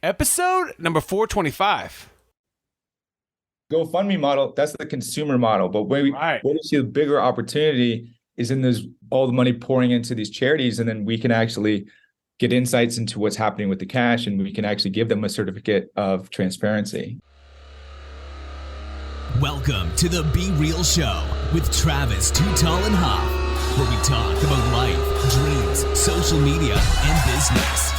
Episode number 425. GoFundMe model, that's the consumer model. But where Right. we see the bigger opportunity is in this all the money pouring into these charities, and then we can actually get insights into what's happening with the cash, and we can actually give them a certificate of transparency. Welcome to the Be Real Show with Travis Too Tall and Huff, where we talk about life, dreams, social media, and business.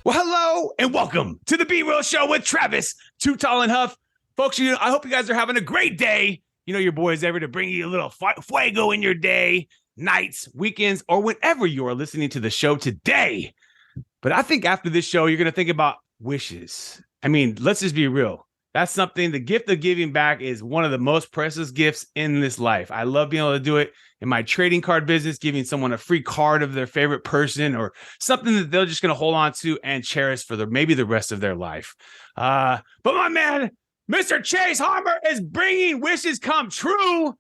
Well, hello and welcome to the Be Real Show with Travis Too Tall and Huff. Folks, I hope you guys are having a great day. You know your boy is ever to bring you a little fuego in your day, nights, weekends, or whenever you are listening to the show today. But I think after this show, you're going to think about wishes. I mean, let's just be real. That's something, the gift of giving back is one of the most precious gifts in this life. I love being able to do it in my trading card business, giving someone a free card of their favorite person or something that they're just going to hold on to and cherish for maybe the rest of their life. But my man, Mr. Chase Harmer is bringing wishes come true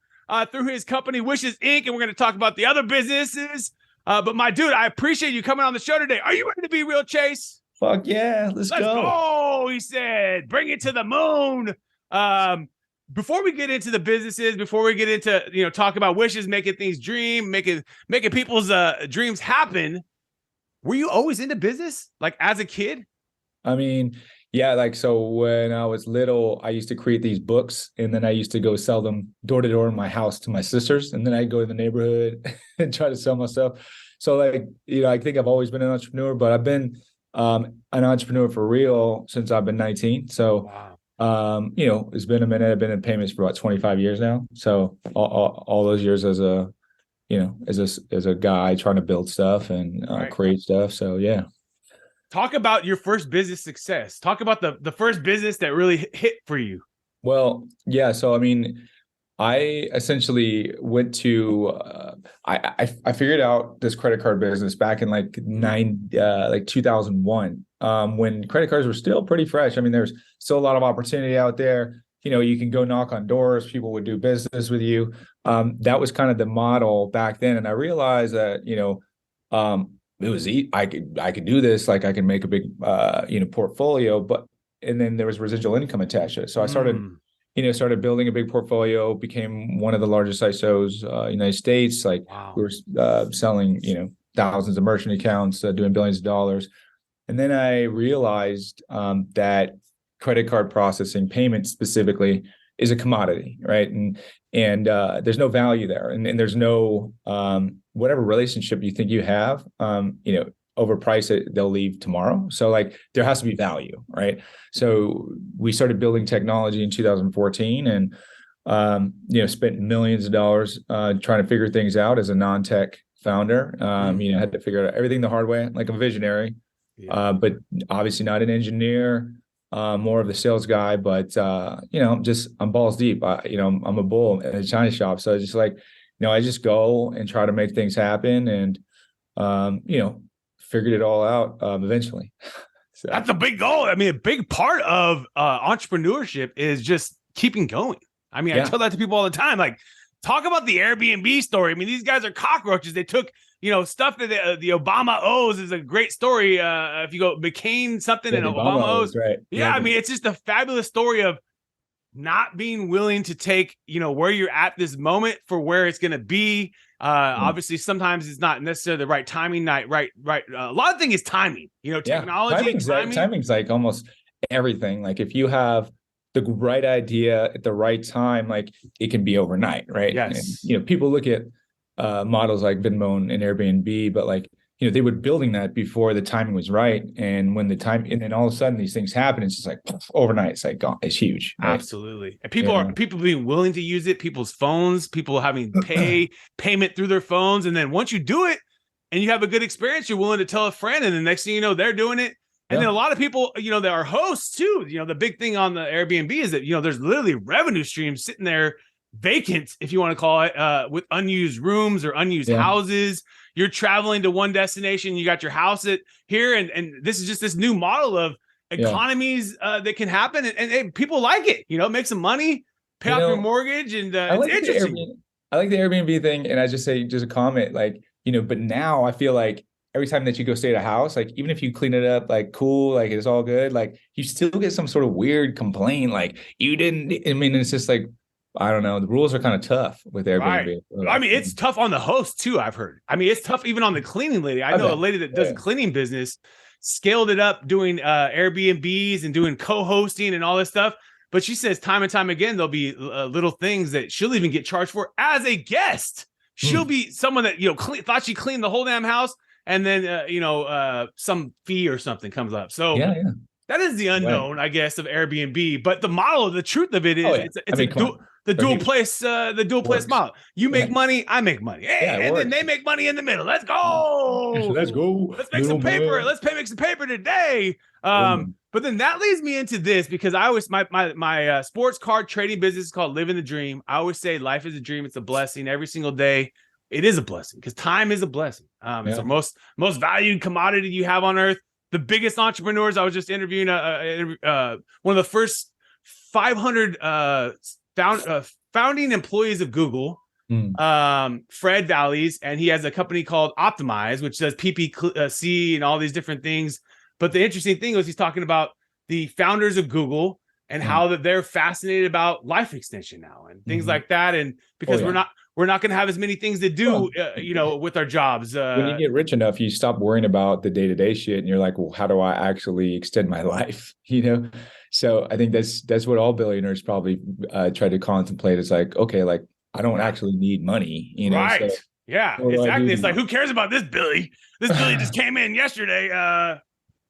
through his company, Wishes Inc. And we're going to talk about the other businesses. But my dude, I appreciate you coming on the show today. Are you ready to be real, Chase? Fuck yeah, let's go. He said, bring it to the moon. Before we get into the businesses, before we get into, talk about wishes, making things dream, making people's dreams happen. Were you always into business? Like as a kid? I mean, yeah, so when I was little, I used to create these books, and then I used to go sell them door to door in my house to my sisters. And then I'd go to the neighborhood and try to sell my stuff. So I think I've always been an entrepreneur, but I've been an entrepreneur for real since I've been 19. So, wow. It's been a minute. I've been in payments for about 25 years now. So all those years as a guy trying to build stuff and create stuff. So, yeah. Talk about your first business success. Talk about the first business that really hit for you. Well, yeah. So, I mean, I essentially went to, I figured out this credit card business back in 2001, when credit cards were still pretty fresh. I mean, there's still a lot of opportunity out there. You can go knock on doors, people would do business with you. That was kind of the model back then. And I realized that, it was I could do this, I could make a big, portfolio, and then there was residual income attached to it. So I started building a big portfolio, became one of the largest ISOs, United States. Wow. We were selling, thousands of merchant accounts, doing billions of dollars. And then I realized that credit card processing, payments specifically, is a commodity, right? And there's no value there, and there's no whatever relationship you think you have, overprice it, they'll leave tomorrow. So there has to be value, right? So we started building technology in 2014 and, spent millions of dollars trying to figure things out as a non-tech founder. Had to figure out everything the hard way, like a visionary, but obviously not an engineer, more of the sales guy, but, I'm balls deep. I'm a bull in a China shop. So it's just I just go and try to make things happen and, figured it all out eventually. So. That's a big goal. I mean, a big part of entrepreneurship is just keeping going. I mean, I tell that to people all the time. Talk about the Airbnb story. I mean, these guys are cockroaches. They took, stuff that the Obama owes is a great story. If you go McCain something and Obama owes. Right. Yeah, I mean, it's just a fabulous story of not being willing to take, where you're at this moment for where it's going to be. Obviously, sometimes it's not necessarily the right timing, right. A lot of things is timing, technology. Timing's almost everything. If you have the right idea at the right time, it can be overnight, right? Yes. And, people look at models like Venmo and Airbnb, but they were building that before the timing was right. And when and then all of a sudden these things happen, it's just overnight. It's gone. It's huge. Right? Absolutely. And people being willing to use it, people's phones, people having payment through their phones. And then once you do it and you have a good experience, you're willing to tell a friend. And the next thing you know, they're doing it. And then a lot of people, that are hosts too. The big thing on the Airbnb is that, there's literally revenue streams sitting there vacant, if you want to call it, with unused rooms or unused houses. You're traveling to one destination, you got your house here, and this is just this new model of economies that can happen, and people like it. Make some money, pay off your mortgage, and it's interesting. I like the Airbnb thing, and I just say, just a comment, but now I feel like every time that you go stay at a house, like even if you clean it up, like cool, like it's all good, like you still get some sort of weird complaint, like you didn't. I mean, it's just like, I don't know. The rules are kind of tough with Airbnb. Right. I mean, it's tough on the host too, I've heard. I mean, it's tough even on the cleaning lady. I know a lady that does a cleaning business, scaled it up doing Airbnbs and doing co-hosting and all this stuff. But she says time and time again, there'll be little things that she'll even get charged for as a guest. She'll be someone that, thought she cleaned the whole damn house, and then, some fee or something comes up. So that is the unknown, I guess, of Airbnb. But the model, the truth of it is, the dual place model. You make money, I make money. Hey, and then they make money in the middle. Let's go. Let's go. Let's make some paper. Let's make some paper today. But then that leads me into this, because I always my sports card trading business is called Living the Dream. I always say life is a dream. It's a blessing. Every single day, it is a blessing, because time is a blessing. It's the most valued commodity you have on earth. The biggest entrepreneurs. I was just interviewing one of the first 500 founding employees of Google, Fred Valleys, and he has a company called Optimize, which does PPC and all these different things. But the interesting thing was he's talking about the founders of Google and how that they're fascinated about life extension now and things like that. And because we're not going to have as many things to do, with our jobs. When you get rich enough, you stop worrying about the day-to-day shit, and you're like, well, how do I actually extend my life? So I think that's what all billionaires probably try to contemplate. It's like, okay, like I don't actually need money, Right. So, exactly. It's like, who cares about this Billy? This Billy just came in yesterday.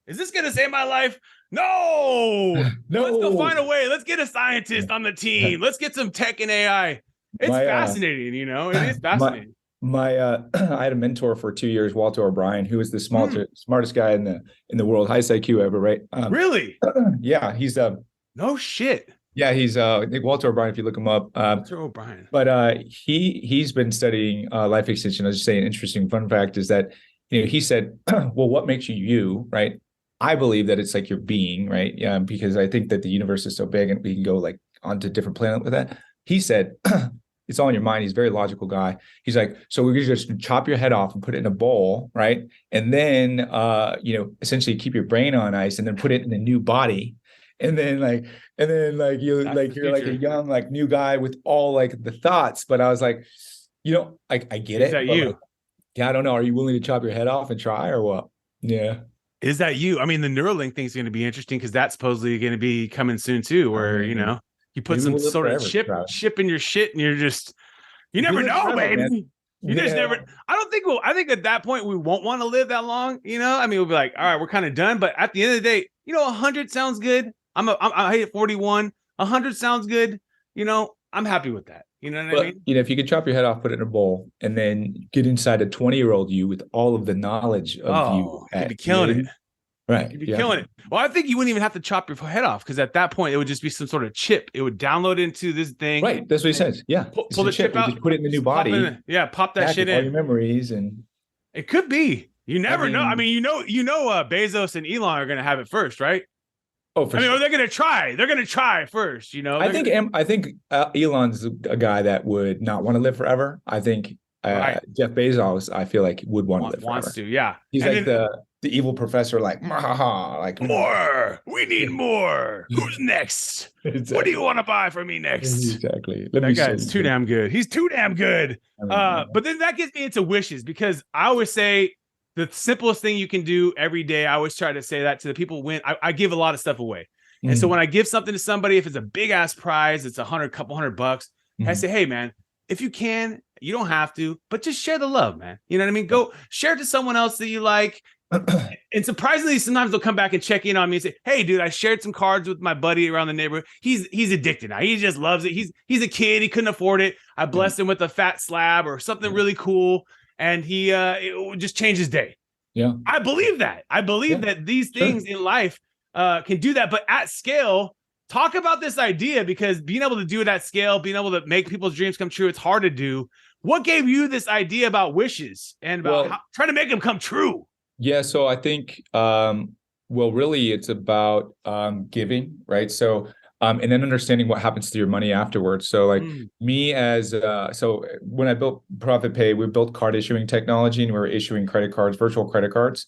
Is this going to save my life? No. Let's go find a way. Let's get a scientist on the team. Let's get some tech and AI. It's fascinating, it is fascinating. I had a mentor for 2 years, Walter O'Brien, who was the smartest guy in the world, highest IQ ever, right? Really? Yeah, he's no shit. Yeah, he's Walter O'Brien, if you look him up. Walter O'Brien. But he's been studying life extension. I was just saying, interesting fun fact is that he said, well, what makes you, right? I believe that it's like your being, right? Yeah, because I think that the universe is so big and we can go like onto a different planet with that. He said, it's all in your mind. He's a very logical guy. He's like, so we're just chop your head off and put it in a bowl, right? And then, essentially keep your brain on ice and then put it in a new body. And then you're like a young, like new guy with all like the thoughts. But I was like, I get it. Is that you? I don't know. Are you willing to chop your head off and try or what? Yeah. Is that you? I mean, the Neuralink thing is going to be interesting, because that's supposedly going to be coming soon too, where, you put some sort of chip in your shit, and you never know, baby. You just never. I think at that point we won't want to live that long. I mean, we'll be like, all right, we're kind of done. But at the end of the day, 100 sounds good. I hit 41. 100 sounds good. I'm happy with that. You know what I mean? If you could chop your head off, put it in a bowl, and then get inside a 20-year-old you with all of the knowledge of you. You'd be killing it. Right. You'd be killing it. Well, I think you wouldn't even have to chop your head off, because at that point, it would just be some sort of chip. It would download into this thing. Right. That's what he says. Yeah. Pull the chip out. Just put it in the new body. Pop that shit in. All your memories. And it could be. You never know. I mean, Bezos and Elon are going to have it first, right? Oh, for sure. Or they're going to try. They're going to try first, I think Elon's a guy that would not want to live forever. I think Jeff Bezos, I feel like, would want to live forever. Wants to, yeah. He's the evil professor, like, like more. We need more. Who's next? Exactly. What do you want to buy from me next? Exactly. That guy's too damn good. He's too damn good. But then that gets me into wishes, because I always say the simplest thing you can do every day. I always try to say that to the people when I give a lot of stuff away. And so when I give something to somebody, if it's a big ass prize, it's couple $100, I say, hey man, if you can, you don't have to, but just share the love, man. You know what I mean? Go share it to someone else that you like. And surprisingly, sometimes they'll come back and check in on me and say, hey dude, I shared some cards with my buddy around the neighborhood. He's addicted now. He just loves it. He's a kid. He couldn't afford it. I blessed him with a fat slab or something really cool. And it just changed his day. Yeah. I believe that. I believe that these things in life can do that, but at scale. Talk about this idea, because being able to do it at scale, being able to make people's dreams come true, it's hard to do. What gave you this idea about wishes and about trying to make them come true? Yeah, so I think, really it's about giving, right? So and then understanding what happens to your money afterwards. So like me as so when I built Profit Pay, we built card issuing technology, and we were issuing credit cards, virtual credit cards.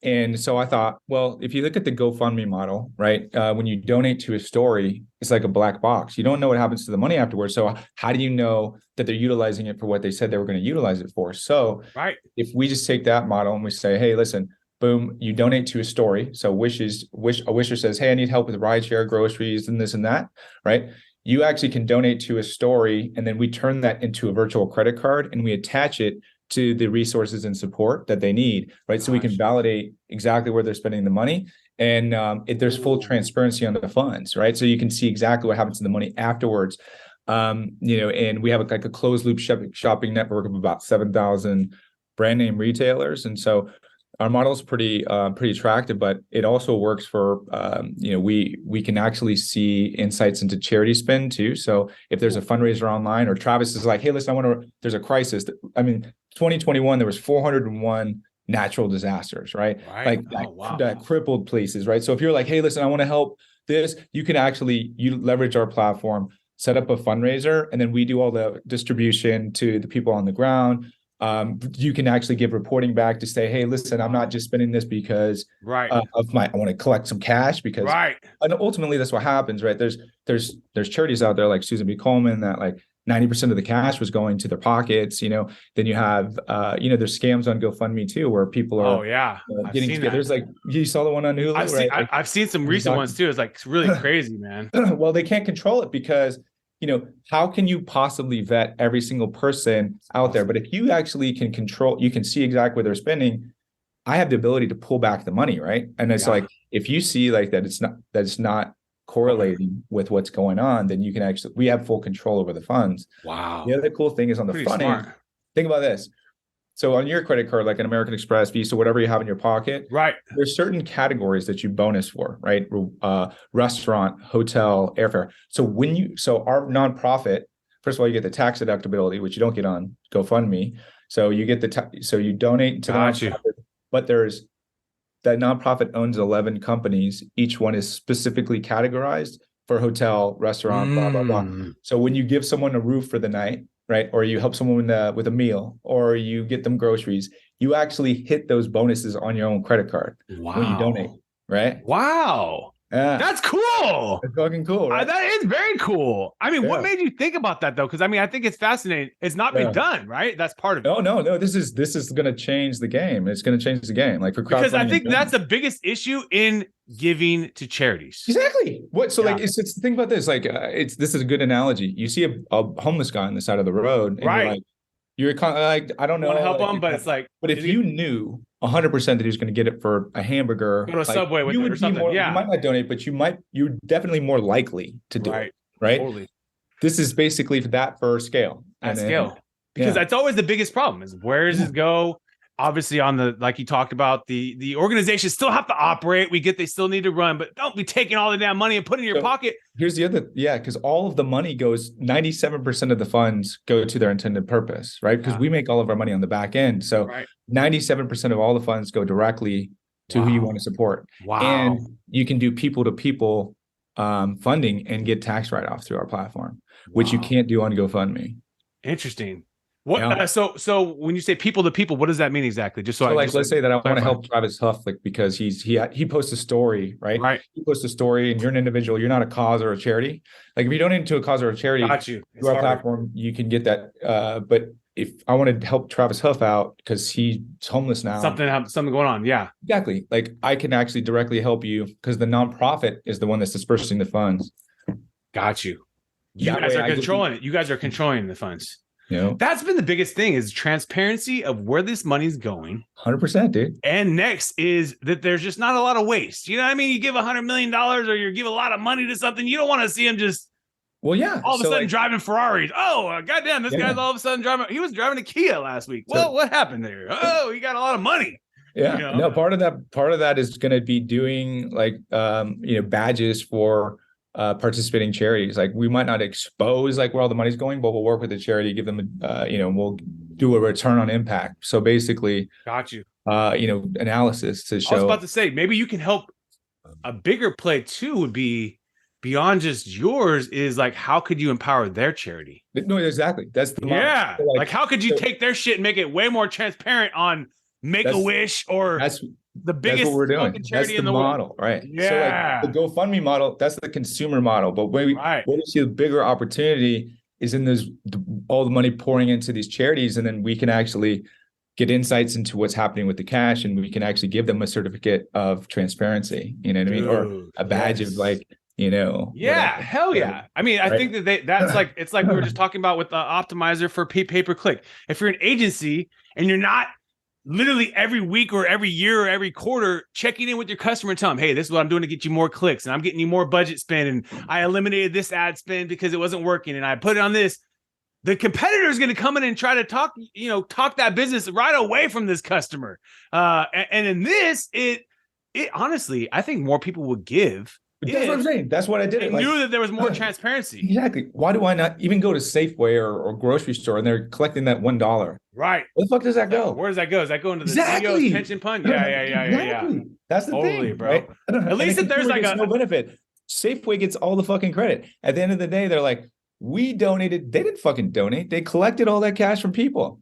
And so I thought, well, if you look at the GoFundMe model, right, when you donate to a story, it's like a black box. You don't know what happens to the money afterwards. So how do you know that they're utilizing it for what they said they were going to utilize it for? So if we just take that model and we say, hey, listen, boom, you donate to a story. So a wisher says, hey, I need help with rideshare, groceries, and this and that, right? You actually can donate to a story, and then we turn that into a virtual credit card, and we attach it to the resources and support that they need, right? So we can validate exactly where they're spending the money, and there's full transparency on the funds, right? So you can see exactly what happens to the money afterwards. And we have like a closed loop shopping network of about 7,000 brand name retailers, and so our model is pretty attractive, but it also works for we can actually see insights into charity spend too. So if there's a fundraiser online, or Travis is like, hey, listen, there's a crisis. I mean, 2021 there was 401 natural disasters, right? Like that crippled places, right? So if you're like, hey, listen, I want to help this, you can actually leverage our platform, set up a fundraiser, and then we do all the distribution to the people on the ground. You can actually give reporting back to say, hey, listen, I'm not just spending this because I want to collect some cash, because and ultimately that's what happens, right? There's charities out there like Susan B. Komen that like 90% of the cash was going to their pockets. Then you have there's scams on GoFundMe too, where people are getting together. There's like, you saw the one on Hulu, I've seen some recent ones too. It's like really crazy, man. Well, they can't control it because how can you possibly vet every single person out there? But if you actually can control, you can see exactly what they're spending. I have the ability to pull back the money, right? And it's like, if you see like that, it's not correlating with what's going on, then you can we have full control over the funds. Wow. The other cool thing is on the front end, think about this. So on your credit card, like an American Express, Visa, whatever you have in your pocket, there's certain categories that you bonus for, right? Restaurant, hotel, airfare. So our nonprofit, first of all, you get the tax deductibility, which you don't get on GoFundMe. So you get so you donate to the nonprofit, but that nonprofit owns 11 companies. Each one is specifically categorized for hotel, restaurant, blah, blah, blah. So when you give someone a roof for the night, right, or you help someone with a meal, or you get them groceries, you actually hit those bonuses on your own credit card when you donate, right? Wow. Yeah. That's cool. It's fucking cool, right? That is very cool. I mean, what made you think about that though? Because I mean, I think it's fascinating. It's not been done, right? That's part of it. No. This is going to change the game. It's going to change the game. Like for crowdfunding, because I think that's the biggest issue in giving to charities. Exactly. Like it's think about this. Like this is a good analogy. You see a homeless guy on the side of the road, and you're like, I don't know, want to help him, but it's like, but if you knew 100% that he was going to get it for a hamburger, go to a Subway with it or something. You might not donate, but you're definitely more likely to do it. Right. Totally. This is basically for scale. Because that's always the biggest problem is where does it go? Obviously on like you talked about, the organizations still have to operate. They still need to run, but don't be taking all the damn money and putting it in your pocket. Here's the other, because all of the money 97% of the funds go to their intended purpose, right? Because we make all of our money on the back end. So 97% of all the funds go directly to who you want to support. Wow. And you can do people to people funding and get tax write-off through our platform, which you can't do on GoFundMe. Interesting. What so when you say people to people, what does that mean exactly? Just so let's say that I want to help Travis Huff, like because he posts a story, right? He posts a story, and you're an individual, you're not a cause or a charity. Like if you donate to a cause or a charity through our platform, you can get that. But if I want to help Travis Huff out because he's homeless now, something going on, exactly. Like I can actually directly help you because the nonprofit is the one that's dispersing the funds. Got you. You guys are controlling it. You guys are controlling the funds. That's been the biggest thing is transparency of where this money's going. 100%, dude. And next is that there's just not a lot of waste. You know what I mean? You give $100 million or you give a lot of money to something, you don't want to see him just all of a sudden driving Ferraris. Oh, goddamn, this guy's all of a sudden driving. He was driving a Kia last week. Well, what happened there? Oh, he got a lot of money. Yeah. No, part of that is going to be doing like badges for participating charities. Like we might not expose like where all the money's going, but we'll work with the charity, give them we'll do a return on impact. So basically analysis to show. I was about to say maybe you can help. A bigger play too would be beyond just yours is like, how could you empower their charity? No, exactly. That's the model. Yeah. So like, how could you take their shit and make it way more transparent on Make-A-Wish or the biggest what we're doing. fucking That's charity the in the model, world? right? Yeah. So like the GoFundMe model, that's the consumer model. But where we see the bigger opportunity is in all the money pouring into these charities, and then we can actually get insights into what's happening with the cash, and we can actually give them a certificate of transparency. You know what I mean? Or a badge of like, Yeah, whatever. Hell yeah. I mean, I think that's like, it's like we were just talking about with the optimizer for pay-per-click. If you're an agency and you're not literally every week or every year or every quarter checking in with your customer and telling them, hey, this is what I'm doing to get you more clicks, and I'm getting you more budget spend, and I eliminated this ad spend because it wasn't working, and I put it on this, the competitor is going to come in and try to talk that business right away from this customer. And in this, it honestly, I think more people would give. That's what I'm saying. That's what I did. I knew that there was more transparency. Exactly. Why do I not even go to Safeway or grocery store and they're collecting that $1? Right. Where the fuck does that go? Where does that go? Does that go into the CEO's pension fund? Yeah. That's the thing, bro. Right? At least if there's like no benefit. Safeway gets all the fucking credit. At the end of the day, they're like, we donated. They didn't fucking donate. They collected all that cash from people.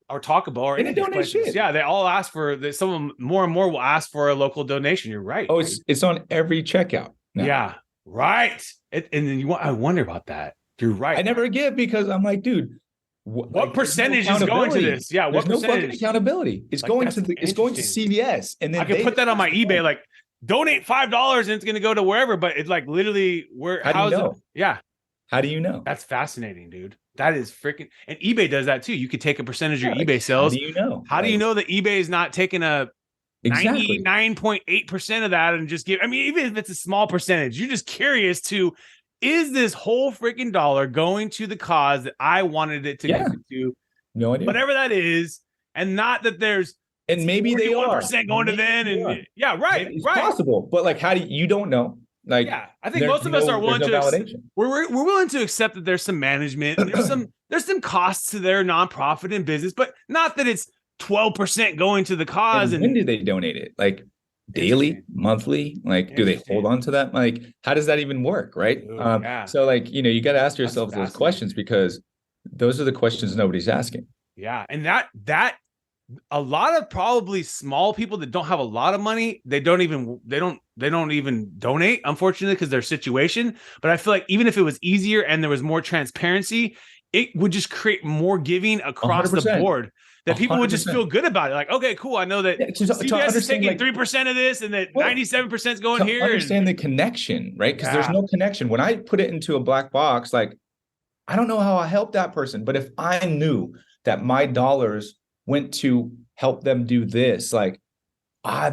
Or Talkable or any of these places. Shit. Yeah, they all ask for some of them more and more will ask for a local donation. You're right. Oh, it's on every checkout now. Yeah. Right. And then I wonder about that. You're right. I never give because I'm like, dude, what percentage is going to this? Yeah, what There's percentage? no fucking accountability. It's like, going to CVS, and then I can put that on my eBay, like donate $5 and it's going to go to wherever. But it's like literally where. How do you know? Yeah. How do you know? That's fascinating, dude. That is freaking. And eBay does that too. You could take a percentage of your eBay sales. How do you know? How do you know that eBay is not taking a 99.8% of that and just give? I mean, even if it's a small percentage, you're just curious to, is this whole freaking dollar going to the cause that I wanted it to go to? No idea. Whatever that is, and not that there's and maybe they are 41% going to them, and yeah, right, it's right. possible, but like, how do you don't know? Like, yeah, I think most of us are willing to validation. We're willing to accept that there's some management, and there's some costs to their nonprofit and business, but not that it's 12% going to the cause. And when do they donate it? Like daily, monthly? Like, do they hold on to that? Like, how does that even work? Right. So like, you got to ask yourself those questions, because those are the questions nobody's asking. Yeah. And that a lot of probably small people that don't have a lot of money, they don't even donate, unfortunately, because their situation. But I feel like even if it was easier and there was more transparency, it would just create more giving across 100%. The board. That people 100%. Would just feel good about it. Like, okay, cool. I know that CVS is taking 3% of this, and that 97% is going here. Understand the connection, right? Because there's no connection. When I put it into a black box, like, I don't know how I help that person. But if I knew that my dollars went to help them do this, like,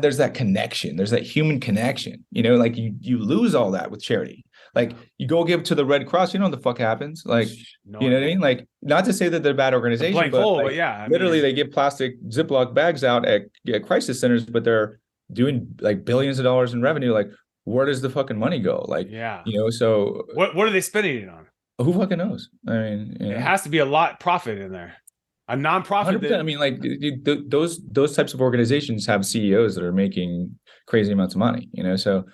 there's that connection. There's that human connection. Like you lose all that with charity. Like, you go give to the Red Cross, you know what the fuck happens? Like, what I mean? Like, not to say that they're a bad organization, but yeah, literally they give plastic Ziploc bags out at crisis centers, but they're doing like billions of dollars in revenue. Like, where does the fucking money go? Like, so what are they spending it on? Who fucking knows? I mean, it has to be a lot profit in there. A nonprofit. I mean, like those types of organizations have CEOs that are making crazy amounts of money, so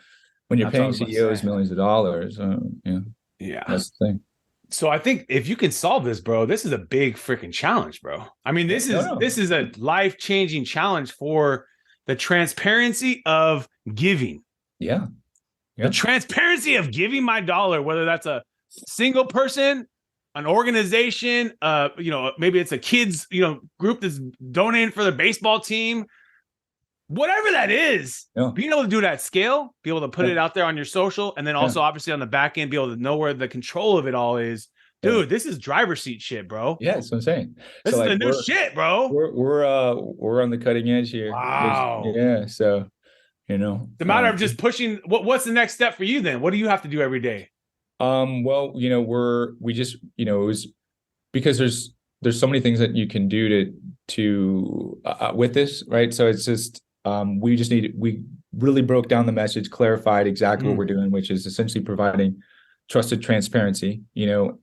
when you're paying CEOs millions of dollars, that's the thing. So I think if you can solve this, bro, this is a big freaking challenge, bro. I mean, this is a life-changing challenge for the transparency of giving. Yeah. The transparency of giving my dollar, whether that's a single person, an organization, maybe it's a kids, group that's donating for the baseball team. Whatever that is, being able to do it at scale, be able to put it out there on your social, and then also obviously on the back end, be able to know where the control of it all is. Dude, this is driver's seat shit, bro. Yeah, that's what I'm saying. This is the new shit, bro. We're on the cutting edge here. Wow. Yeah, so it's a matter of just pushing. What's the next step for you then? What do you have to do every day? Well, we just it was because there's so many things that you can do to with this, right? So it's just we really broke down the message, clarified exactly what we're doing, which is essentially providing trusted transparency,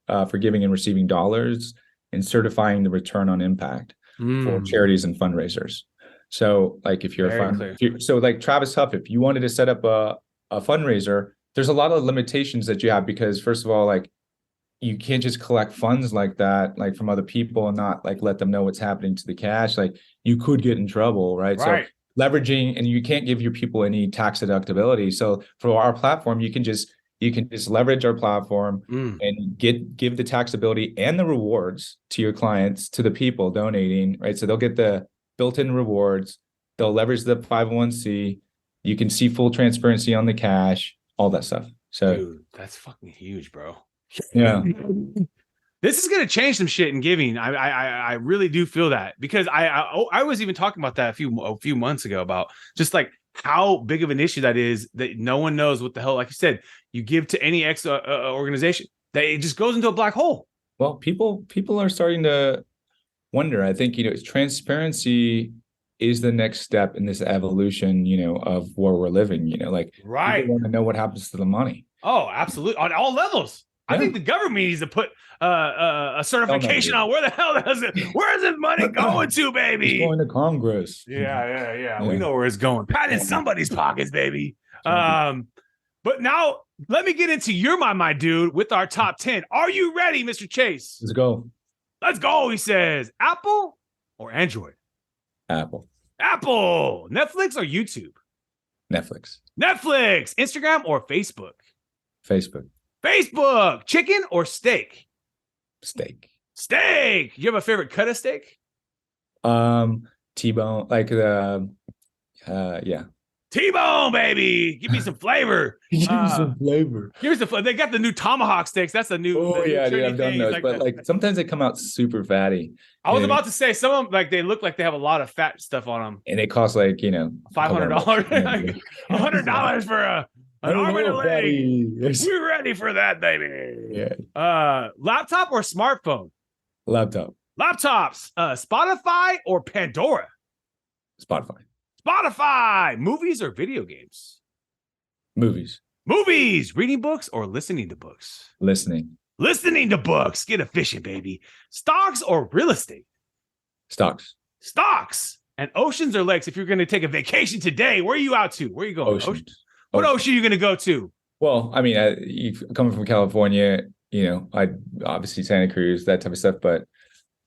for giving and receiving dollars, and certifying the return on impact for charities and fundraisers. So like if you're like Travis Huff, if you wanted to set up a fundraiser there's a lot of limitations that you have because first of all, like you can't just collect funds like that, like from other people and not like let them know what's happening to the cash. Like you could get in trouble, right? So Right. leveraging, and you can't give your people any tax deductibility. So for our platform, you can just leverage our platform and give the taxability and the rewards to your clients, to the people donating, right? So they'll get the built-in rewards. They'll leverage the 501c. You can see full transparency on the cash, all that stuff. So, dude, that's fucking huge, bro. yeah. This is gonna change some shit in giving. I really do feel that because I was even talking about that a few months ago about just like how big of an issue that is that no one knows what the hell. Like you said, you give to any organization that it just goes into a black hole. Well, people are starting to wonder. I think transparency is the next step in this evolution, of where we're living. Like Right. people want to know what happens to the money. Oh, absolutely, on all levels. Yeah. I think the government needs to put a certification on where the hell where's this money going to, baby? It's going to Congress. Yeah. We know where it's going. Pat in somebody's pockets, baby. But now let me get into my dude with our top 10. Are you ready, Mr. Chase? Let's go. Let's go, he says. Apple or Android? Apple. Netflix or YouTube? Netflix. Instagram or Facebook? Facebook. Chicken or steak? Steak. You have a favorite cut of steak? T-bone, like yeah. T-bone, baby. Give me some flavor. Give me some flavor. They got the new tomahawk steaks. That's the new. Oh yeah, dude, I've done those. Like but sometimes they come out super fatty. I was about to say some of them, like they look like they have a lot of fat stuff on them. And it costs like $500, $100 for an arm and a leg. We're ready for that, baby. Yeah. Laptop or smartphone? Laptops. Spotify or Pandora? Spotify. Movies or video games? Movies. Reading books or listening to books? Listening to books. Get efficient, baby. Stocks or real estate? Stocks. And oceans or lakes? If you're going to take a vacation today, where are you out to? Where are you going? Oceans. What ocean are you going to go to? Well, I mean, coming from California, I obviously Santa Cruz, that type of stuff, but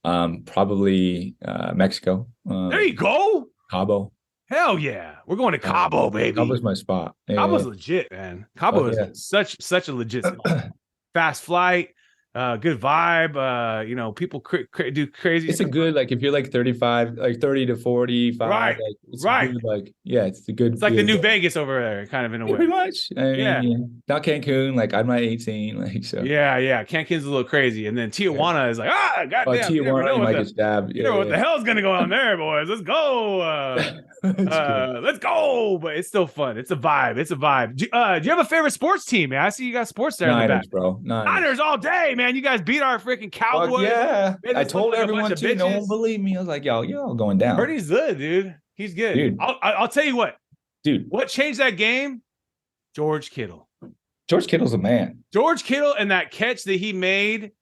probably Mexico. There you go. Cabo. Hell yeah. We're going to Cabo, baby. Cabo's my spot. Yeah, Cabo's legit, man. Cabo is such a legit spot. Fast flight, good vibe. People do crazy. It's a good, like, if you're like 35, like 30 to 45. Right. Like, it's right. Good, like, yeah, it's a good. It's like the new Vegas over there, kind of in a way. Pretty much. I mean, not Cancun. Like, I'm not 18. Like, so. Yeah. Cancun's a little crazy. And then Tijuana is like, goddamn. Tijuana, you might get stabbed. You know what the hell's going to go on there, boys? Let's go. Let's go. But it's still fun. It's a vibe. Do you have a favorite sports team, man? I see you got sports there. Niners, in the back. Bro. Niners all day, man. You guys beat our freaking Cowboys. Yeah. I told everyone too. No one believed me. I was like, y'all going down. Purdy's good, dude. He's good. Dude. I'll tell you what. Dude. What changed that game? George Kittle. George Kittle's a man. George Kittle and that catch that he made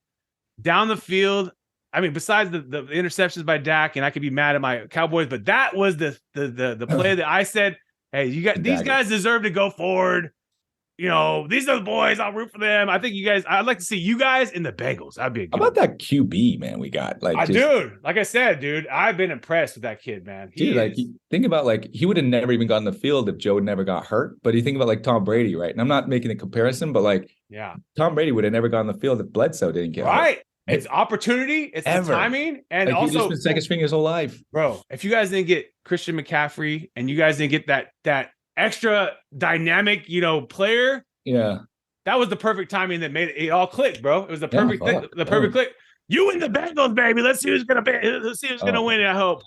down the field. I mean, besides the interceptions by Dak, and I could be mad at my Cowboys, but that was the play that I said, hey, these guys deserve to go forward. These are the boys. I'll root for them. I think I'd like to see you guys in the Bengals. That'd be a good How about that QB, man, we got? Dude, like I said, dude, I've been impressed with that kid, man. Think about, he would have never even gotten the field if Joe never got hurt. But you think about Tom Brady, right? And I'm not making a comparison, but Tom Brady would have never gotten the field if Bledsoe didn't get hurt. It's opportunity, it's the timing, and also he's just been second string his whole life, bro. If you guys didn't get Christian McCaffrey and you guys didn't get that extra dynamic, player, that was the perfect timing that made it all click, bro. It was the perfect click. You and the Bengals, baby. Let's see who's gonna win. I hope.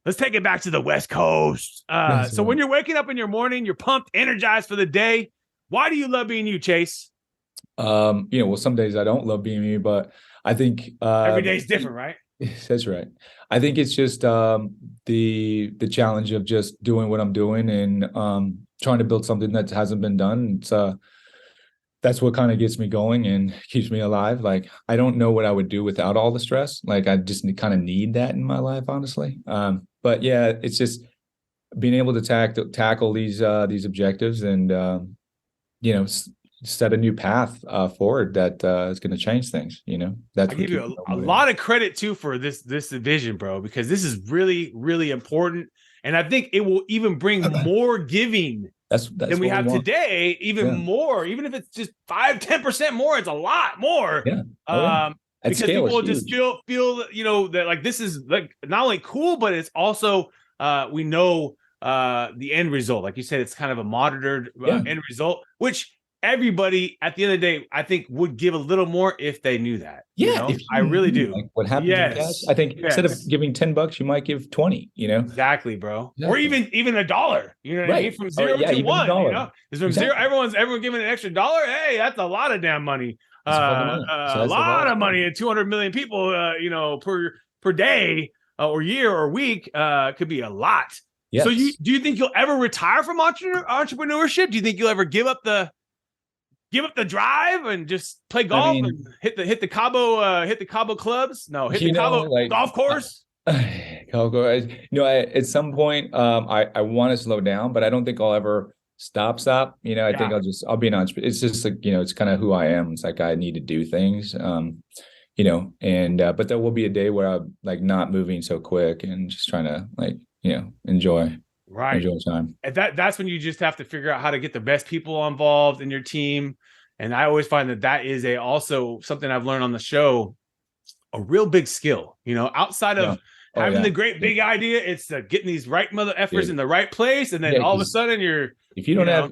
Let's take it back to the West Coast. So when you're waking up in your morning, you're pumped, energized for the day. Why do you love being you, Chase? Well, some days I don't love being me, but I think every day's different, right? That's right. I think it's just the challenge of just doing what I'm doing and trying to build something that hasn't been done. It's that's what kind of gets me going and keeps me alive. Like, I don't know what I would do without all the stress. Like, I just kind of need that in my life, honestly. But yeah, it's just being able to tackle these objectives and set a new path forward that is going to change things. That's I give you a lot of credit too for this vision, bro, because this is really, really important. And I think it will even bring more giving that's than we have today, even more, even if it's just 5-10% more, it's a lot more. Yeah. Because people will just feel, that like this is like not only cool, but it's also we know the end result. Like you said, it's kind of a monitored end result, which everybody at the end of the day, I think would give a little more if they knew that. Yeah, I really do. Like what happened in cash? I think instead of giving $10, you might give 20. Exactly, bro. Exactly. Or even $1. You know what I mean? From 0 to 1. From zero, everyone giving an extra $1. Hey, that's a lot of damn money. A lot of money, and 200 million people, per day or year or week could be a lot. Yes. So do you think you'll ever retire from entrepreneurship? Do you think you'll ever give up the drive and just play golf and hit the Cabo clubs? No, hit the Cabo golf course. At some point, I want to slow down, but I don't think I'll ever stop. I think I'll be an entrepreneur. It's just like, it's kind of who I am. It's like, I need to do things, but there will be a day where I'm like not moving so quick and just trying to enjoy time. And that's when you just have to figure out how to get the best people involved in your team. And I always find that is also something I've learned on the show, a real big skill, outside of having the great big idea. It's getting these right mother effers in the right place. And then all of a sudden if you don't have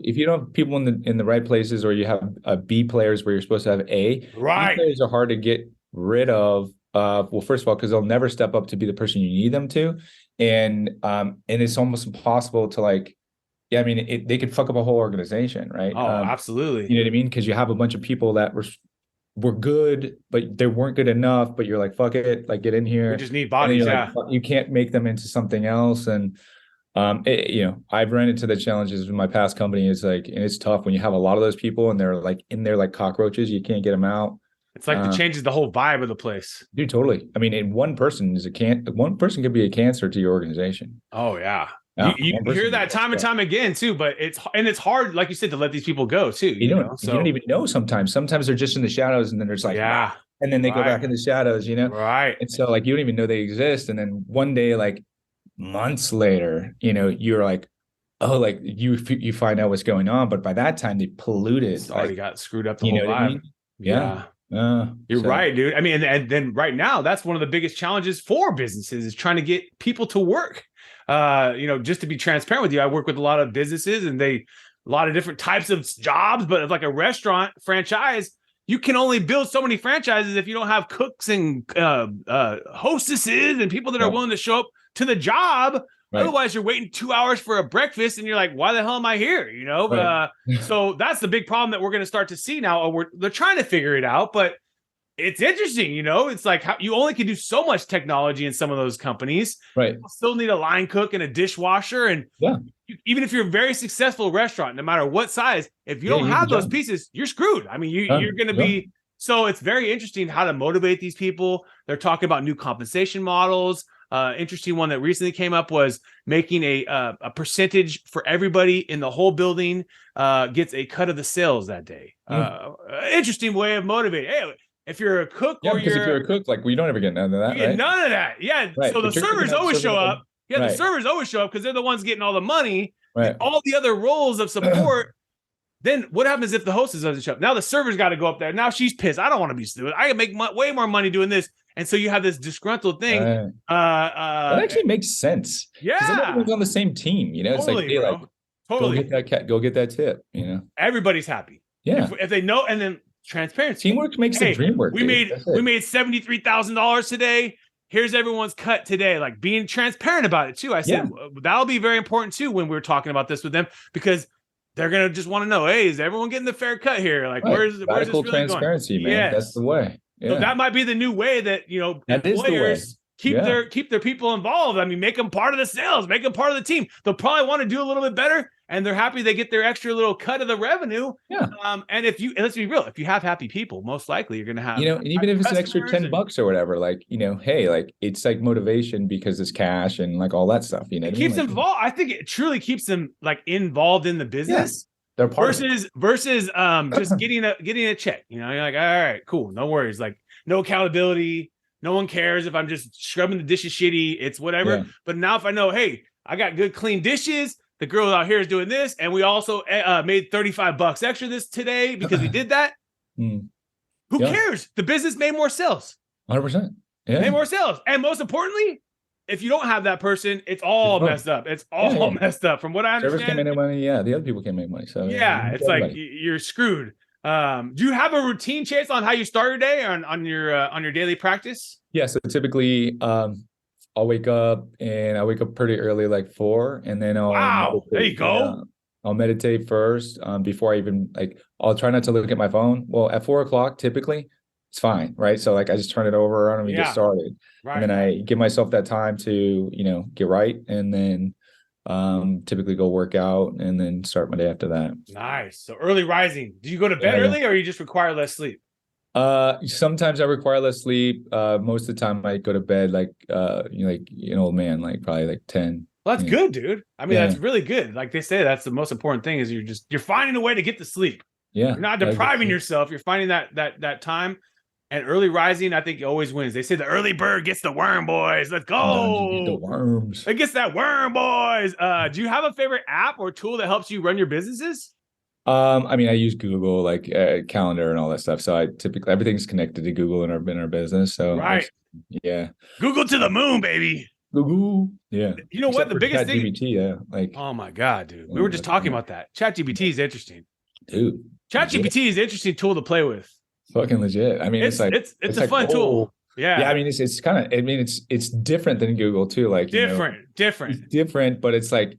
people in the right places, or you have B players where you're supposed to have A, B players are hard to get rid of. Well, first of all, because they'll never step up to be the person you need them to. And it's almost impossible to they could fuck up a whole organization, right? Oh, absolutely. You know what I mean? Because you have a bunch of people that were good, but they weren't good enough, but you're like, fuck it, like get in here. We just need bodies, you can't make them into something else. And I've run into the challenges in my past company. It's like, and it's tough when you have a lot of those people and they're like in there like cockroaches. You can't get them out. It's like it changes the whole vibe of the place. Dude, totally. I mean, and one person could be a cancer to your organization. Oh yeah. You hear that time and time again too, but it's hard, like you said, to let these people go too. You don't even know sometimes. Sometimes they're just in the shadows, and then there's like, and then they go back in the shadows, Right. And so like you don't even know they exist. And then one day, like months later, you're like, oh, like you find out what's going on. But by that time they polluted. It's already got screwed up the whole vibe. I mean? Yeah. You're right, dude. I mean, and then right now, that's one of the biggest challenges for businesses is trying to get people to work. Just to be transparent with you, I work with a lot of businesses and a lot of different types of jobs, but like a restaurant franchise, you can only build so many franchises if you don't have cooks and hostesses and people that are willing to show up to the job. Right. Otherwise, you're waiting 2 hours for a breakfast and you're like, why the hell am I here? Right. So that's the big problem that we're going to start to see now. They're trying to figure it out, but it's interesting. It's like how you only can do so much technology in some of those companies. Right. You still need a line cook and a dishwasher. And even if you're a very successful restaurant, no matter what size, if you don't have those pieces, you're screwed. I mean, you're going to be. So it's very interesting how to motivate these people. They're talking about new compensation models. Interesting one that recently came up was making a percentage for everybody in the whole building gets a cut of the sales that day. Interesting way of motivating. Hey, if you're a cook if you're a cook, like we don't ever get none of that. You get none of that. Yeah. Right. So the servers always show up. Yeah, the servers always show up because they're the ones getting all the money. Right. All the other roles of support. Then what happens if the hostess doesn't show up? Now the server's got to go up there. Now she's pissed. I don't want to be stupid. I can make way more money doing this. And so you have this disgruntled thing. That actually makes sense. Yeah. Because everyone's on the same team. It's like, hey, totally. Go get that tip. Everybody's happy. Yeah. If they know, and then transparency. Teamwork makes the dream work. We made $73,000 today. Here's everyone's cut today. Like being transparent about it too. I said that'll be very important too when we were talking about this with them, because they're gonna just want to know, hey, is everyone getting the fair cut here? Like where's this really transparency, going? Man. Yes. That's the way. Yeah. So that might be the new way that employers keep their people involved. I mean, make them part of the sales, make them part of the team. They'll probably want to do a little bit better, and they're happy they get their extra little cut of the revenue. Yeah. And let's be real, if you have happy people, most likely you're gonna have and even if it's an extra $10 or whatever, like hey, like it's like motivation because it's cash and like all that stuff. It keeps them involved. I think it truly keeps them like involved in the business. They're part of it. versus just getting a check. You know, you're like, all right, cool, no worries. Like no accountability. No one cares if I'm just scrubbing the dishes shitty. It's whatever. Yeah. But now if I know, hey, I got good clean dishes. The girl out here is doing this, and we also made $35 extra this today because we did that. Who cares? The business made more sales. 100%. Yeah. Made more sales. And most importantly, if you don't have that person, it's all messed up. It's all messed up. From what I understand. Service can't make any money. Yeah, the other people can't make money. So yeah, it's like you're screwed. Do you have a routine, Chase, on how you start your day on your daily practice? Yeah, so typically I'll wake up pretty early, like 4, and then I'll there you go. I'll meditate first before I even I'll try not to look at my phone. Well, at 4 o'clock, typically it's fine, right? So I just turn it over and we get started. Right. And then I give myself that time to, get right. And then typically go work out and then start my day after that. Nice. So early rising. Do you go to bed early or you just require less sleep? Sometimes I require less sleep. Most of the time I go to bed like an old man, like probably like 10. Well, that's good, dude. I mean, that's really good. Like they say, that's the most important thing is you're finding a way to get to sleep. Yeah. You're not depriving yourself. You're finding that time. And early rising, I think, always wins. They say the early bird gets the worm, boys. Let's go. Get the worms. It gets that worm, boys. Do you have a favorite app or tool that helps you run your businesses? I mean, I use Google, like calendar and all that stuff. So I typically everything's connected to Google in our business. So yeah, Google to the moon, baby. Google, yeah. You know what? The biggest thing. ChatGPT, yeah. Like, oh my god, dude. We were just talking about that. ChatGPT is interesting, dude. ChatGPT is an interesting tool to play with. Fucking legit. I mean, it's a fun tool. Yeah. I mean, it's kind of. I mean, it's different than Google too. Like different, it's different, but it's like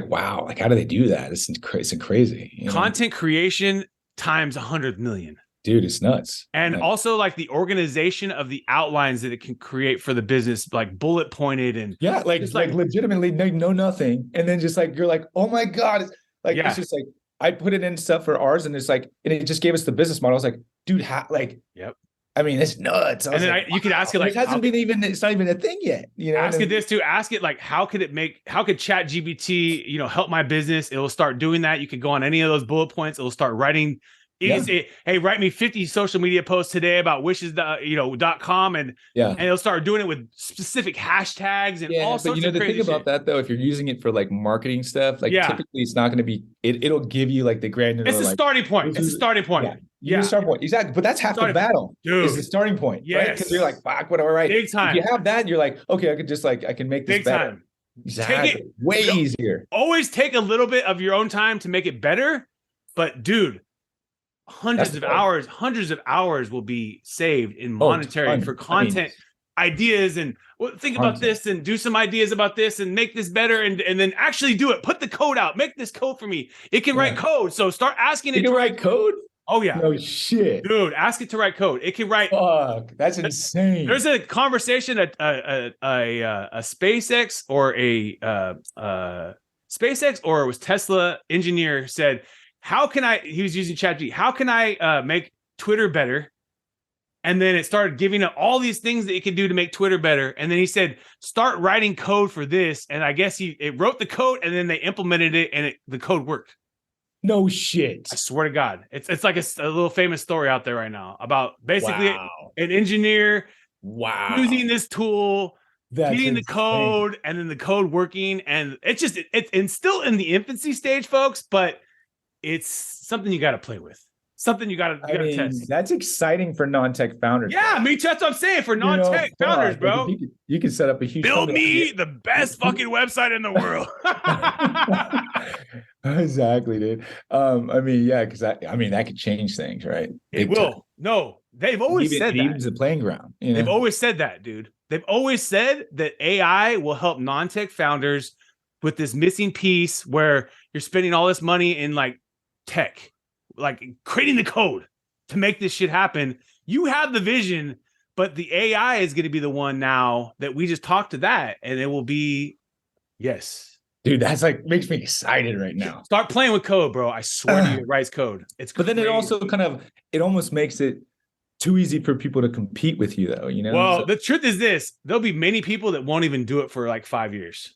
wow. Like, how do they do that? It's crazy. Content creation times 100 million. Dude, it's nuts. And also like the organization of the outlines that it can create for the business, like bullet pointed and like legitimately know nothing, and then just like you're like, oh my god, it's just like I put it in stuff for ours, and it's like, and it just gave us the business model. I was like, dude, yep. I mean, it's nuts. And then you could ask it like, it's not even a thing yet. Ask it this too. Ask it like, how could ChatGPT, help my business? It will start doing that. You could go on any of those bullet points. It will start writing. Hey, write me 50 social media posts today about wishes.com and it'll start doing it with specific hashtags and all sorts of crazy shit. The thing about that though, if you're using it for like marketing stuff, typically it's not going to be. It'll give you like the granular. It's a starting point. It's a starting point. Yeah. Start point. Exactly. But that's half the battle. Dude. Is the starting point. Yes. Right? Because you're like, fuck, whatever, right? Big time. If you have that, you're like, okay, I can make this big better. Time. Exactly. Way easier. Always take a little bit of your own time to make it better. But dude, hundreds of hours will be saved in monetary for content ideas and think about this and do some ideas about this and make this better and then actually do it. Put the code out. Make this code for me. It can write code. So start asking it to write code. Oh yeah. No shit. Dude, ask it to write code. It can write. Fuck, that's insane. There's a conversation a SpaceX or it was Tesla engineer said, he was using ChatGPT. How can I make Twitter better? And then it started giving it all these things that it could do to make Twitter better. And then he said, start writing code for this. And I guess it wrote the code and then they implemented it and the code worked. No shit. I swear to God. It's like a little famous story out there right now about basically an engineer using this tool, getting the code and then the code working. And it's still in the infancy stage, folks, but it's something you got to play with. Something you got to test. That's exciting for non-tech founders. Yeah, me too. That's what I'm saying for non-tech founders, bro. Like you can set up a huge. Build me the best fucking website in the world. Exactly, dude. Because that could change things, right? It will. Time. No, they've always said that. It's a playing ground. They've always said that, dude. They've always said that AI will help non-tech founders with this missing piece where you're spending all this money in like tech, like creating the code to make this shit happen. You have the vision, but the AI is going to be the one now that we just talked to that, and it will be, yes. Dude, that's like makes me excited right now. Start playing with code, bro. I swear to you, it writes code. But then it also it almost makes it too easy for people to compete with you, though. Well, the truth is this: there'll be many people that won't even do it for like 5 years.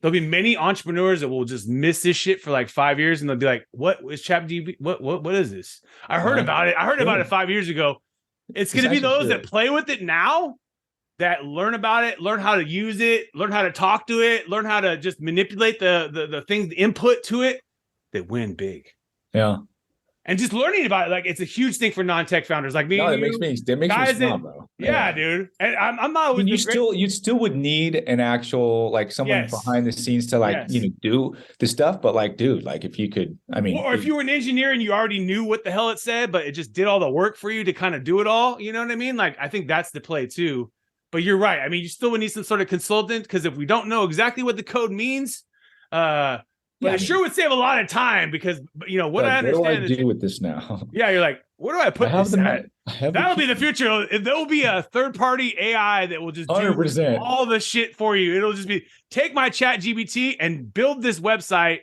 there'll be many entrepreneurs that will just miss this shit for like 5 years, and they'll be like, "What is ChatGPT? What is this? I heard about it. I heard about it 5 years ago." It's going to be those that play with it now, that learn about it, learn how to use it, learn how to talk to it, learn how to just manipulate the things, the input to it, that win big. Yeah. And just learning about it, like, it's a huge thing for non-tech founders like me. No, it makes me smile, bro. Yeah, dude. And I'm not always. You still would need an actual, like, someone behind the scenes to, like, do the stuff. But, like, dude, like, if you could, I mean, or if you were an engineer and you already knew what the hell it said, but it just did all the work for you to kind of do it all. You know what I mean? Like, I think that's the play too. But you're right. I mean, you still would need some sort of consultant, because if we don't know exactly what the code means, but it sure would save a lot of time, because, you know, what I understand. What do I do with this now? Yeah, you're like, where do I put this at? That'll be the future. There will be a third-party AI that will just 100%. Do all the shit for you. It'll just be, take my ChatGPT and build this website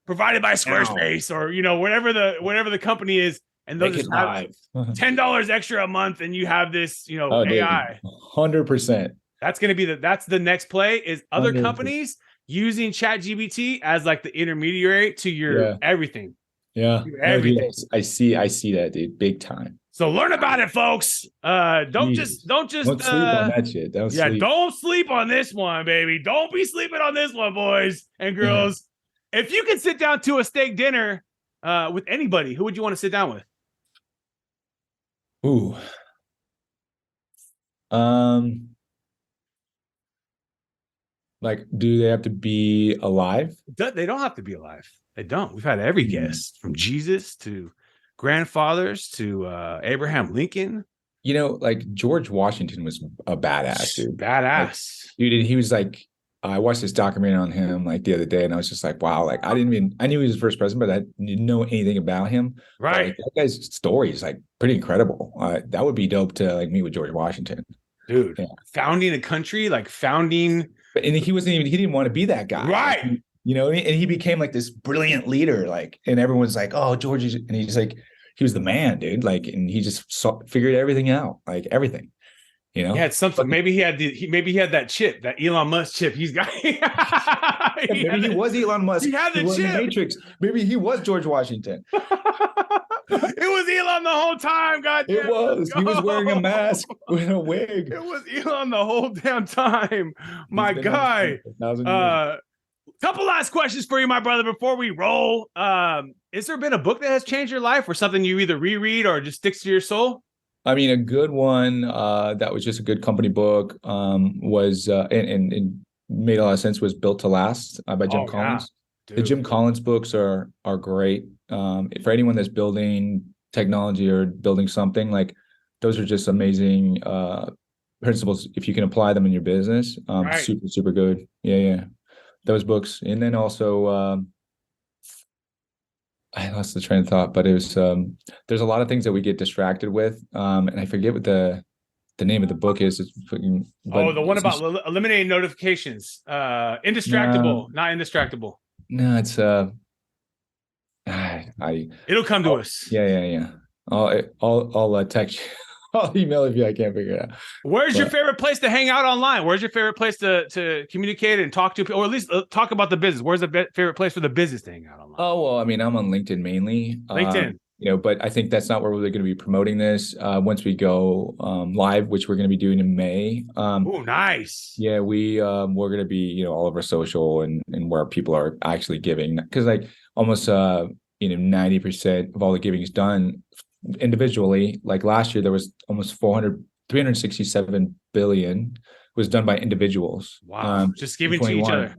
provided by Squarespace, or, you know, whatever the company is, and they'll just have $10 extra a month, and you have this, you know, AI. 100%. That's going to be that's the next play, is other 100%. Companies using ChatGPT as like the intermediary to your everything. Yeah. Everything. I see that, dude. Big time. So learn about it, folks. Don't just sleep on that shit. Don't sleep on this one, baby. Don't be sleeping on this one, boys and girls. If you could sit down to a steak dinner with anybody, who would you want to sit down with? Ooh. Like, do they have to be alive? They don't have to be alive. They don't. We've had every guest, from Jesus to grandfathers to Abraham Lincoln. You know, like, George Washington was a badass, dude. Badass. Like, dude, he was like, I watched this documentary on him like the other day, and I was just like, wow, like, I knew he was the first president, but I didn't know anything about him. Right. But, like, that guy's story is like pretty incredible. That would be dope to, like, meet with George Washington. Dude, founding a country, like founding. And he didn't want to be that guy. Right. Like, you know, and he became like this brilliant leader, like, and everyone's like, oh, George, and he's like, he was the man, dude. Like, and he just figured everything out, like everything, you know? He had something. Maybe he had that chip, that Elon Musk chip he's got. Maybe he was Elon Musk. He had the chip. The Matrix. Maybe he was George Washington. It was Elon the whole time, goddamn. It was. He was wearing a mask with a wig. It was Elon the whole damn time. My guy. Couple last questions for you, my brother, before we roll. Has there been a book that has changed your life, or something you either reread or just sticks to your soul? I mean, a good one that was just a good company book was and made a lot of sense, was Built to Last by Jim Collins. The Jim Collins books are great. For anyone that's building technology or building something, like, those are just amazing principles if you can apply them in your business. Super, super good. Yeah. Those books. And then also I lost the train of thought, but it was there's a lot of things that we get distracted with. And I forget what the name of the book is. It's the one about eliminating notifications. Indistractable, not indistractable. No, it's it'll come to us. Yeah. I'll text you. I'll email if I can't figure it out. Where's your favorite place to hang out online? Where's your favorite place to communicate and talk to, or at least talk about the business? Where's the favorite place for the business to hang out online? Oh, well, I mean, I'm on LinkedIn mainly. LinkedIn. You know, but I think that's not where we're going to be promoting this. Once we go live, which we're going to be doing in May. Oh, nice. Yeah, we're going to be, you know, all over social and where people are actually giving, because, like, almost 90% of all the giving is done individually. Like, last year there was almost 367 billion was done by individuals. Wow. Just giving to each other.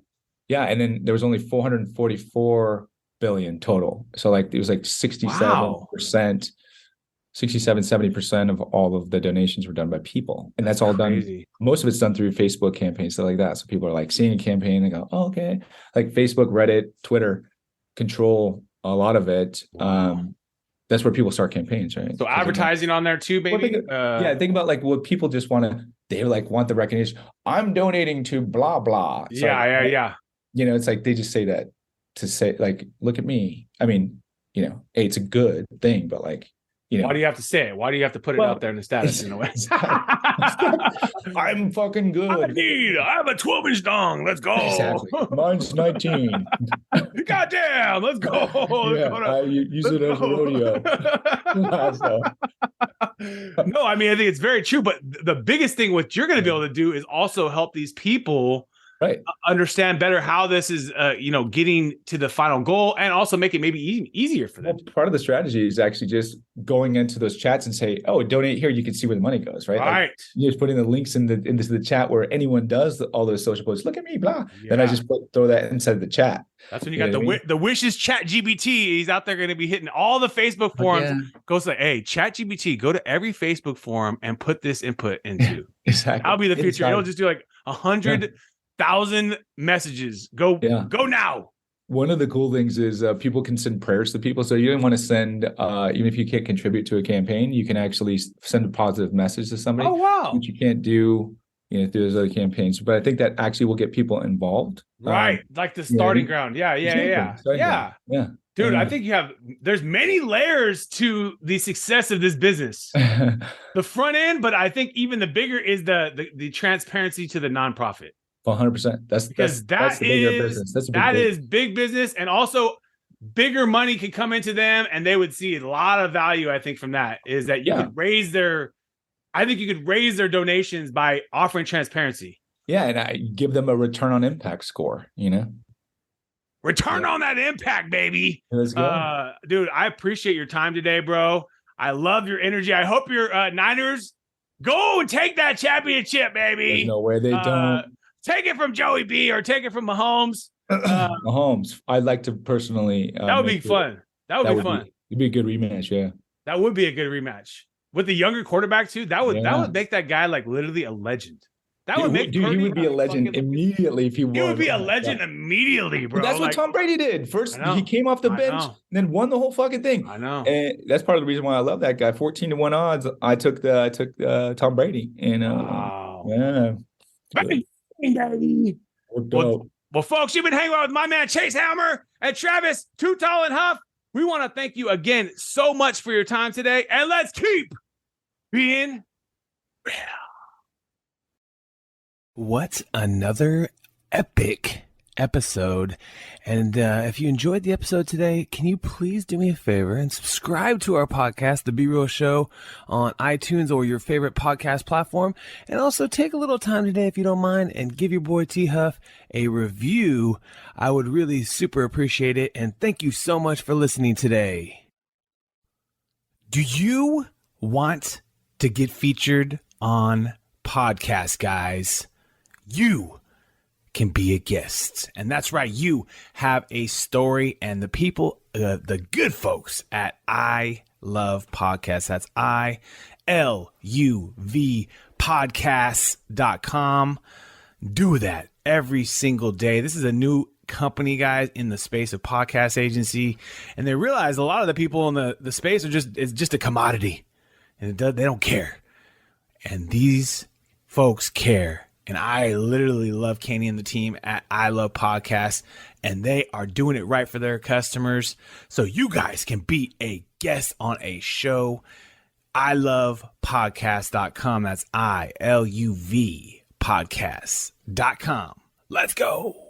Yeah. And then there was only 444 billion total. So, like, it was like 67%, 70% of all of the donations were done by people. And that's all done. Most of it's done through Facebook campaigns, stuff like that. So people are like seeing a campaign and go, oh, okay. Like, Facebook, Reddit, Twitter control a lot of it. Wow. That's where people start campaigns, right? So advertising on there too, baby. Think about, like, what people just want the recognition. I'm donating to blah blah. So, yeah. You know, it's like they just say that to say, like, look at me. I mean, you know, it's a good thing, but, like, Why do you have to say it? Why do you have to put it out there in the status in a way? I'm fucking good. I have a 12-inch dong. Let's go. Exactly. Mine's 19. Goddamn, let's go. Yeah, I use it as a rodeo. No, I mean, I think it's very true. But the biggest thing what you're going to be able to do is also help these people understand better how this is, getting to the final goal, and also make it maybe easier for them. Well, part of the strategy is actually just going into those chats and say, "Oh, donate here." You can see where the money goes, right? Right. Like, you're just putting the links into the chat where anyone does all those social posts. Look at me, blah. Yeah. Then I just throw that inside the chat. That's when you got the wishes chat GBT. He's out there going to be hitting all the Facebook forums. Goes like, hey, chat GBT, go to every Facebook forum and put this input into. Exactly. That'll be the future. You don't just do like 100,000 messages. Go now. One of the cool things is people can send prayers to people. So you don't want to send, even if you can't contribute to a campaign, you can actually send a positive message to somebody. Oh, wow. Which you can't do through those other campaigns. But I think that actually will get people involved. Right. Like the starting ground. Yeah. Dude, I think there's many layers to the success of this business. The front end, but I think even the bigger is the transparency to the nonprofit. 100%. That's the bigger business. That is big business, and also bigger money can come into them, and they would see a lot of value. I think from that is that you could raise their donations by offering transparency. Yeah, and I give them a return on impact score. Return on that impact, baby. Let's go. Dude, I appreciate your time today, bro. I love your energy. I hope your Niners go and take that championship, baby. There's no way they don't. Take it from Joey B or take it from Mahomes. Mahomes. I'd like to personally. That would be fun. That would be fun. It'd be a good rematch, yeah. That would be a good rematch. With the younger quarterback, too, that would make that guy like literally a legend. He would be a legend immediately if he won. He would be a legend immediately, bro. But that's what Tom Brady did. First, he came off the bench, and then won the whole fucking thing. I know. And that's part of the reason why I love that guy. 14-1 odds. I took Tom Brady. And Well, folks, you've been hanging out with my man Chase Hammer and Travis Too Tall and Huff. We want to thank you again so much for your time today, and let's keep being real. What another epic episode. And if you enjoyed the episode today, can you please do me a favor and subscribe to our podcast, The Be Real Show, on iTunes or your favorite podcast platform. And also take a little time today, if you don't mind, and give your boy T Huff a review. I would really super appreciate it. And thank you so much for listening today. Do you want to get featured on podcasts, guys? You can be a guest. And that's right. You have a story, and the people, the good folks at I Love Podcasts. That's ILUV podcasts.com. Do that every single day. This is a new company, guys, in the space of podcast agency. And they realize a lot of the people in the space it's just a commodity, and they don't care. And these folks care. And I literally love Kenny and the team at I Love Podcasts, and they are doing it right for their customers. So you guys can be a guest on a show. ilovepodcast.com. That's ILUV podcasts.com. Let's go.